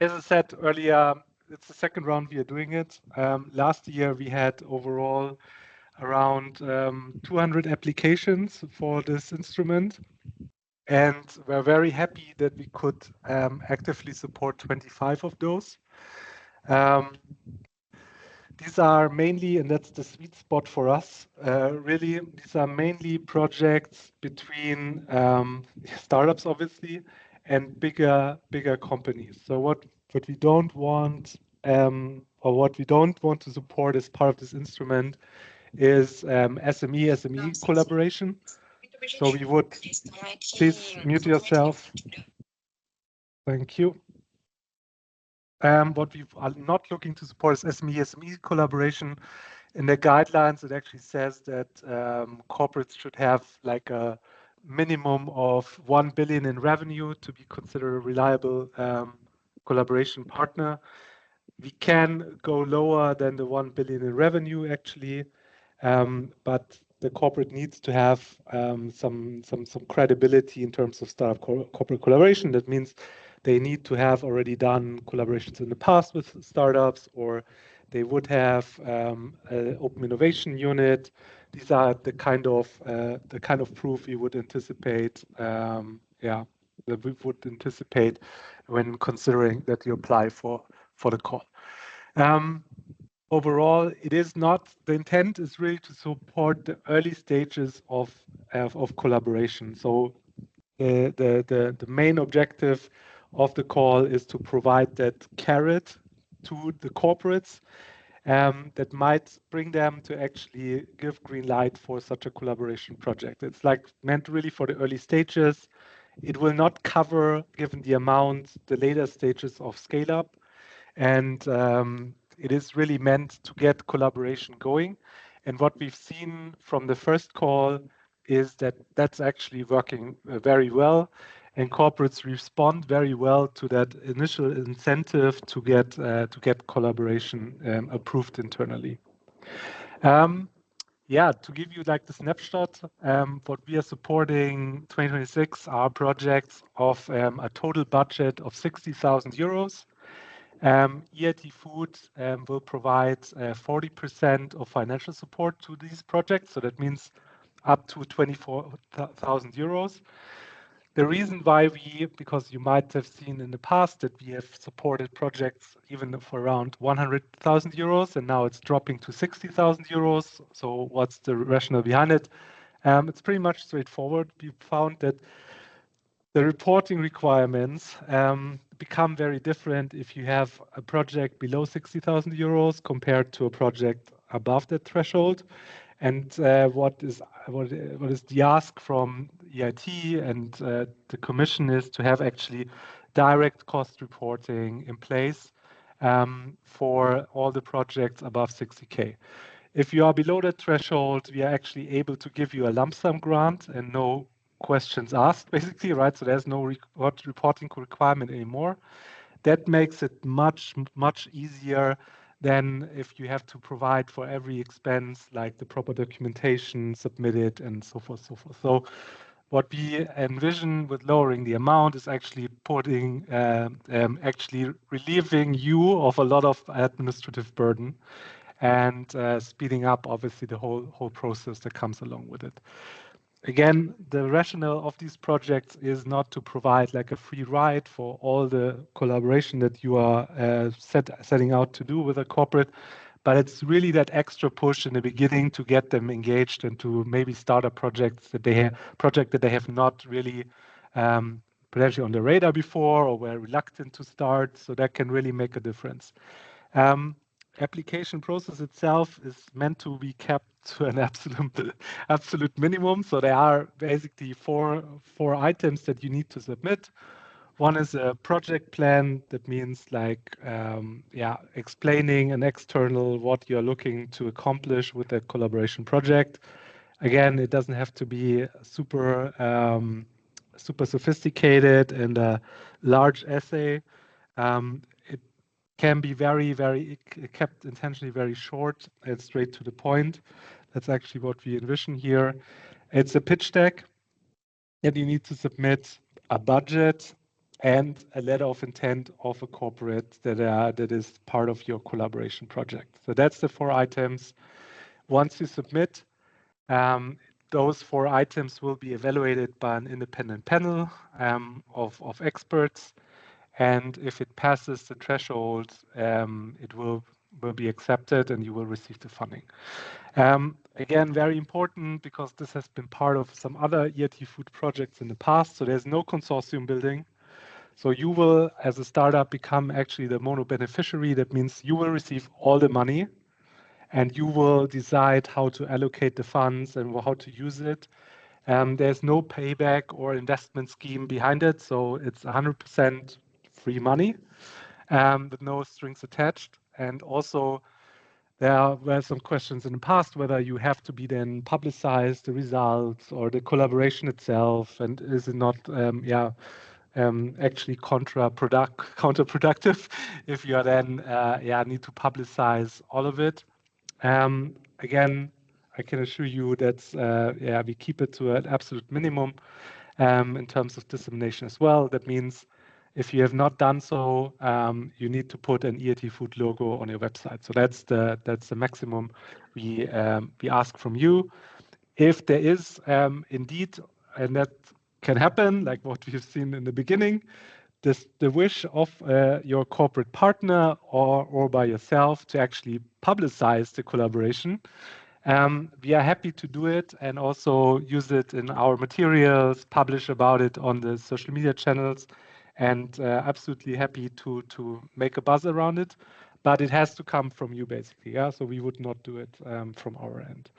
As I said earlier, it's the second round we are doing it. Last year we had overall around 200 applications for this instrument, and we're very happy that we could actively support 25 of those. These are mainly, and that's the sweet spot for us, really, these are mainly projects between startups, obviously, and bigger companies. So what we don't want, or what we don't want to support as part of this instrument is SME collaboration. So we would, please mute yourself. Thank you. What we are not looking to support is SME collaboration. In the guidelines, it actually says that corporates should have like a minimum of 1 billion in revenue to be considered a reliable collaboration partner. We can go lower than the 1 billion in revenue actually, but the corporate needs to have some credibility in terms of startup corporate collaboration. That means they need to have already done collaborations in the past with startups, or they would have an open innovation unit. These are the kind of proof we would anticipate. That we would anticipate when considering that you apply for the call. Overall, it is not, the intent is really to support the early stages of collaboration. So the main objective of the call is to provide that carrot to the corporates that might bring them to actually give green light for such a collaboration project. It's like meant really for the early stages. It will not cover, given the amount, the later stages of scale up. And it is really meant to get collaboration going. And what we've seen from the first call is that that's actually working very well, and corporates respond very well to that initial incentive to get collaboration approved internally. To give you like the snapshot, what we are supporting 2026 are projects of a total budget of 60,000 euros. EIT Food will provide 40% of financial support to these projects. So that means up to 24,000 euros. The reason why because you might have seen in the past that we have supported projects even for around 100,000 euros, and now it's dropping to 60,000 euros. So what's the rationale behind it? It's pretty much straightforward. We found that the reporting requirements become very different if you have a project below 60,000 euros compared to a project above that threshold. And what is the ask from EIT and the Commission is to have actually direct cost reporting in place for all the projects above 60K. If you are below that threshold, we are actually able to give you a lump sum grant and no questions asked, basically, right? So there's no reporting requirement anymore. That makes it much easier than if you have to provide for every expense, like the proper documentation submitted and so forth. So what we envision with lowering the amount is actually actually relieving you of a lot of administrative burden and speeding up, obviously, the whole process that comes along with it. Again, the rationale of these projects is not to provide like a free ride for all the collaboration that you are setting out to do with a corporate, but it's really that extra push in the beginning to get them engaged and to maybe start a project that they have not really potentially on the radar before or were reluctant to start. So that can really make a difference. Application process itself is meant to be kept to an absolute minimum. So there are basically four items that you need to submit. One is a project plan. That means like explaining an external what you're looking to accomplish with that collaboration project. Again, it doesn't have to be super sophisticated and a large essay. It can be very kept intentionally very short and straight to the point. That's actually what we envision here. It's a pitch deck, and you need to submit a budget and a letter of intent of a corporate that is part of your collaboration project. So that's the 4 items. Once you submit, those 4 items will be evaluated by an independent panel of experts. And if it passes the threshold, it will be accepted and you will receive the funding. Again, very important because this has been part of some other EIT food projects in the past. So there's no consortium building. So you will, as a startup, become actually the mono beneficiary. That means you will receive all the money and you will decide how to allocate the funds and how to use it. There's no payback or investment scheme behind it. So it's 100% free money with no strings attached. And also, there were some questions in the past whether you have to be then publicize the results or the collaboration itself, and is it not, actually counterproductive if you are then, need to publicize all of it. Again, I can assure you that we keep it to an absolute minimum in terms of dissemination as well. That means if you have not done so, you need to put an EIT Food logo on your website. So that's the maximum we ask from you. If there is indeed, and that can happen, like what we've seen in the beginning, the wish of your corporate partner or by yourself to actually publicize the collaboration, we are happy to do it and also use it in our materials, publish about it on the social media channels, and absolutely happy to make a buzz around it. But it has to come from you, basically. Yeah, so we would not do it from our end.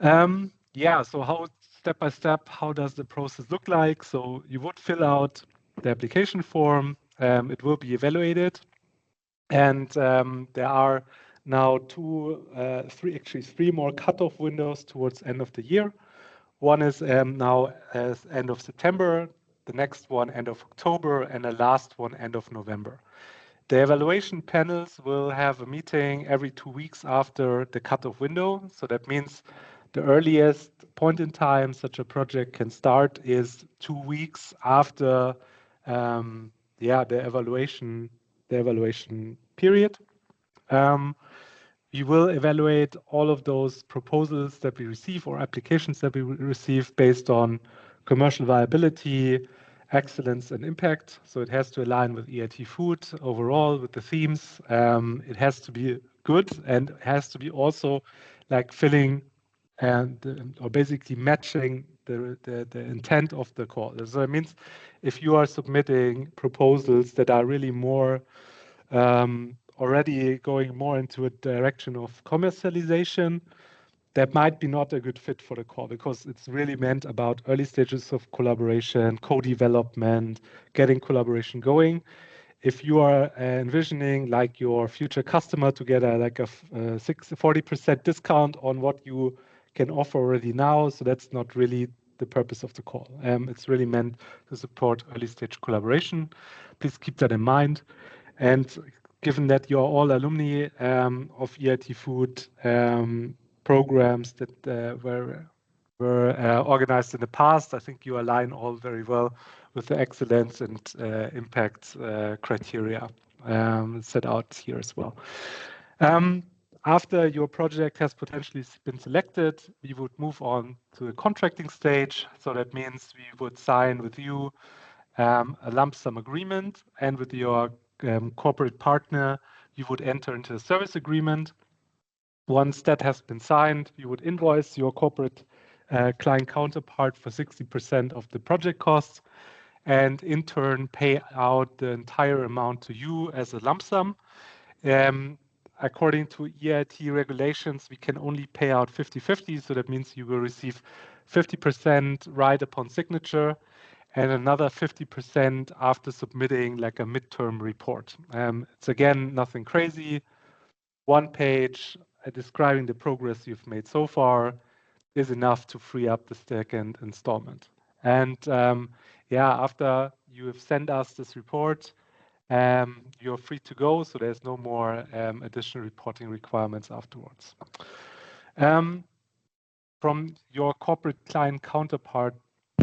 So how step by step, how does the process look like? So you would fill out the application form. It will be evaluated, and there are now three more cutoff windows towards end of the year. One is now as end of September, the next one end of October, and the last one end of November. The evaluation panels will have a meeting every 2 weeks after the cutoff window. So that means the earliest point in time such a project can start is 2 weeks after the evaluation period. We will evaluate all of those proposals that we receive or applications that we receive based on commercial viability, excellence, and impact. So it has to align with EIT Food overall, with the themes. It has to be good and it has to be also like filling or basically matching the intent of the call. So it means if you are submitting proposals that are really more already going more into a direction of commercialization, that might be not a good fit for the call because it's really meant about early stages of collaboration, co-development, getting collaboration going. If you are envisioning like your future customer to get a 40% discount on what you can offer already now, so that's not really the purpose of the call. It's really meant to support early stage collaboration. Please keep that in mind. And given that you're all alumni of EIT Food programs that were organized in the past, I think you align all very well with the excellence and impact criteria set out here as well. After your project has potentially been selected, we would move on to the contracting stage. So that means we would sign with you a lump sum agreement, and with your corporate partner, you would enter into a service agreement. Once that has been signed, you would invoice your corporate client counterpart for 60% of the project costs, and in turn pay out the entire amount to you as a lump sum. According to EIT regulations, we can only pay out 50-50, so that means you will receive 50% right upon signature and another 50% after submitting like a midterm report. It's again nothing crazy. 1 page describing the progress you've made so far is enough to free up the second installment. And after you have sent us this report, you're free to go, so there's no more additional reporting requirements afterwards. From your corporate client counterpart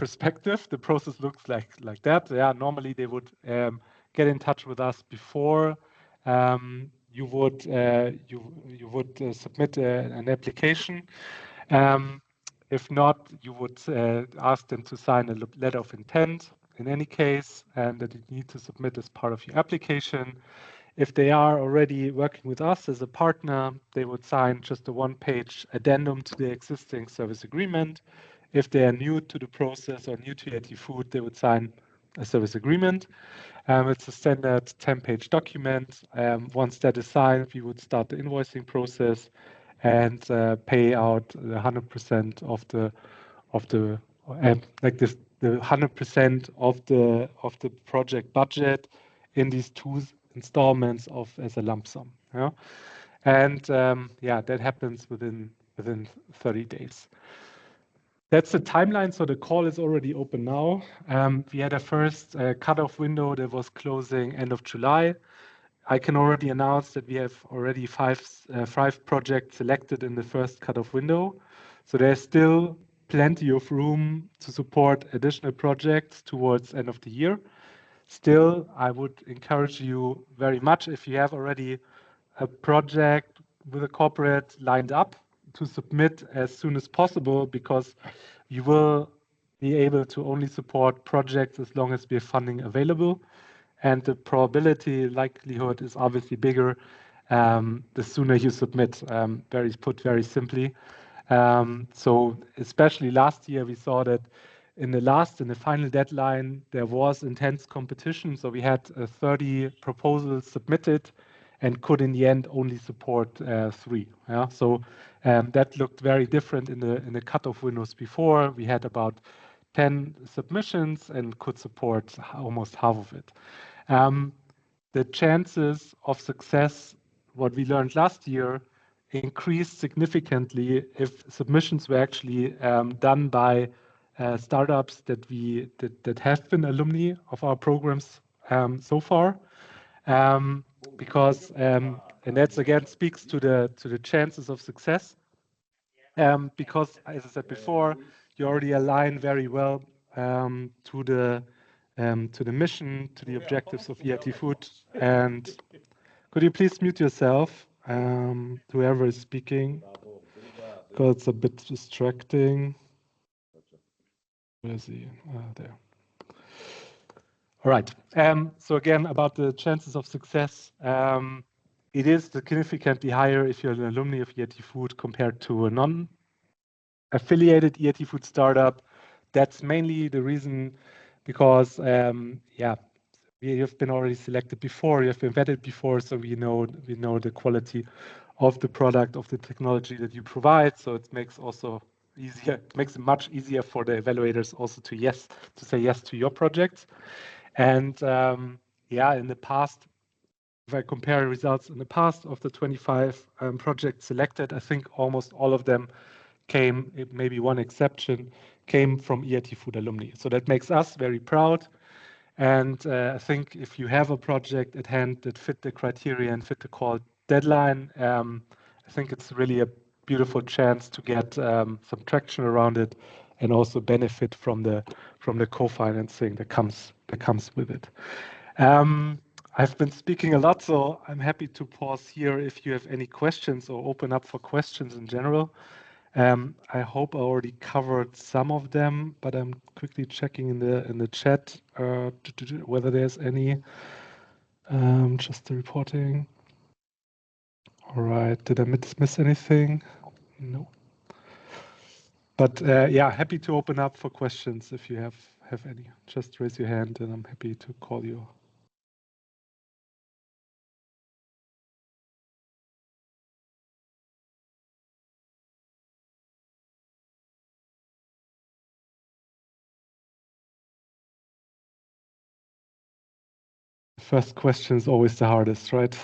perspective, the process looks like that. Yeah, normally they would get in touch with us before you would submit an application. If not, you would ask them to sign a letter of intent in any case, and that you need to submit as part of your application. If they are already working with us as a partner, they would sign just a one-page addendum to the existing service agreement. If they are new to the process or new to EIT Food, they would sign a service agreement. It's a standard 10-page document. Once that is signed, we would start the invoicing process and pay out the 100% of the like this, the 100% of the project budget in these two installments as a lump sum. Yeah? And yeah, that happens within 30 days. That's the timeline. So the call is already open now. We had a first cutoff window that was closing end of July. I can already announce that we have already five projects selected in the first cutoff window. So there's still plenty of room to support additional projects towards end of the year. Still, I would encourage you very much, if you have already a project with a corporate lined up, to submit as soon as possible, because you will be able to only support projects as long as we have funding available. And the probability likelihood is obviously bigger the sooner you submit, very simply. So especially last year, we saw that in the final deadline, there was intense competition. So we had 30 proposals submitted and could in the end only support 3. Yeah? So that looked very different in the cutoff windows before. We had about 10 submissions and could support almost half of it. The chances of success, what we learned last year, increased significantly if submissions were actually done by startups that have been alumni of our programs so far, because and that's again speaks to the chances of success, because as I said before, you already align very well to the mission, to the objectives of EIT Food. And could you please mute yourself, whoever is speaking, because it's a bit distracting. Where is he? There. All right. So again, about the chances of success, it is significantly higher if you're an alumni of EIT Food compared to a non-affiliated EIT Food startup. That's mainly the reason because, yeah, we have been already selected before, you have been vetted before, so we know the quality of the product, of the technology that you provide. So it makes also easier, it makes it much easier for the evaluators also to say yes to your projects. And yeah, in the past, if I compare results in the past of the 25 projects selected, I think almost all of them came, maybe one exception, came from EIT Food alumni. So that makes us very proud. And I think if you have a project at hand that fit the criteria and fit the call deadline, I think it's really a beautiful chance to get some traction around it and also benefit from the co-financing that comes with it. I've been speaking a lot, so I'm happy to pause here if you have any questions or open up for questions in general. I hope I already covered some of them, but I'm quickly checking in the chat whether there's any. Just the reporting. All right. Did I miss anything? No. But yeah, happy to open up for questions if you have any. Just raise your hand, and I'm happy to call you. First question is always the hardest, right?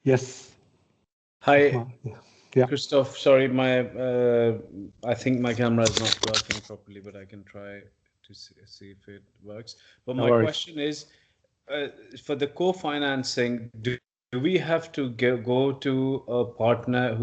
Yes. Hi, yeah. Christoph. Sorry, I think my camera is not working properly, but I can try to see if it works. But my question is, for the co-financing, do we have to go to a partner who